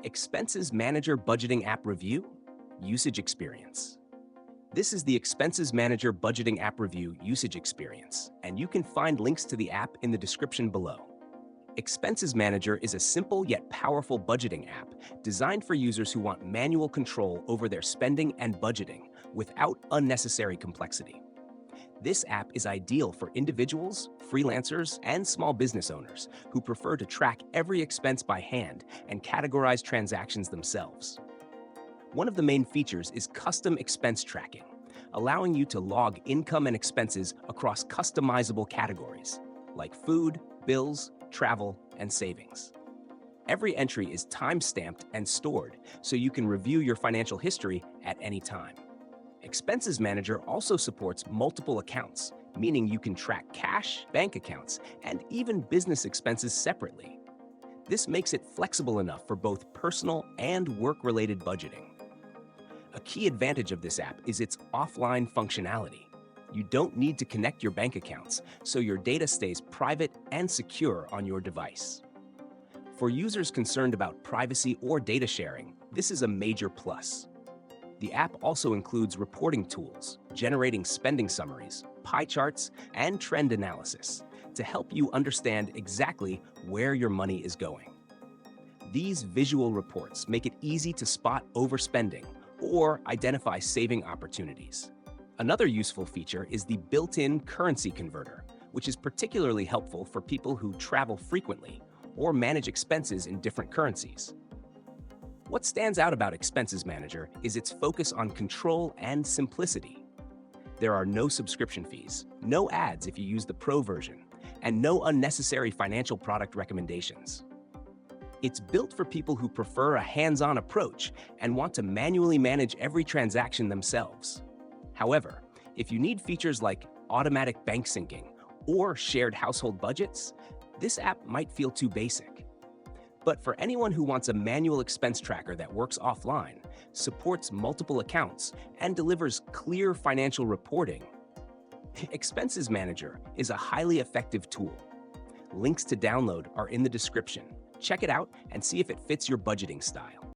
Expenses Manager Budgeting App Review, Usage Experience. This is the Expenses Manager Budgeting App Review usage experience, and you can find links to the app in the description below. Expenses Manager is a simple yet powerful budgeting app designed for users who want manual control over their spending and budgeting without unnecessary complexity. This app is ideal for individuals, freelancers, and small business owners who prefer to track every expense by hand and categorize transactions themselves. One of the main features is custom expense tracking, allowing you to log income and expenses across customizable categories like food, bills, travel, and savings. Every entry is time-stamped and stored so you can review your financial history at any time. Expenses Manager also supports multiple accounts, meaning you can track cash, bank accounts, and even business expenses separately. This makes it flexible enough for both personal and work-related budgeting. A key advantage of this app is its offline functionality. You don't need to connect your bank accounts, so your data stays private and secure on your device. For users concerned about privacy or data sharing, this is a major plus. The app also includes reporting tools, generating spending summaries, pie charts, and trend analysis to help you understand exactly where your money is going. These visual reports make it easy to spot overspending or identify saving opportunities. Another useful feature is the built-in currency converter, which is particularly helpful for people who travel frequently or manage expenses in different currencies. What stands out about Expenses Manager is its focus on control and simplicity. There are no subscription fees, no ads if you use the Pro version, and no unnecessary financial product recommendations. It's built for people who prefer a hands-on approach and want to manually manage every transaction themselves. However, if you need features like automatic bank syncing or shared household budgets, this app might feel too basic. But for anyone who wants a manual expense tracker that works offline, supports multiple accounts, and delivers clear financial reporting, Expenses Manager is a highly effective tool. Links to download are in the description. Check it out and see if it fits your budgeting style.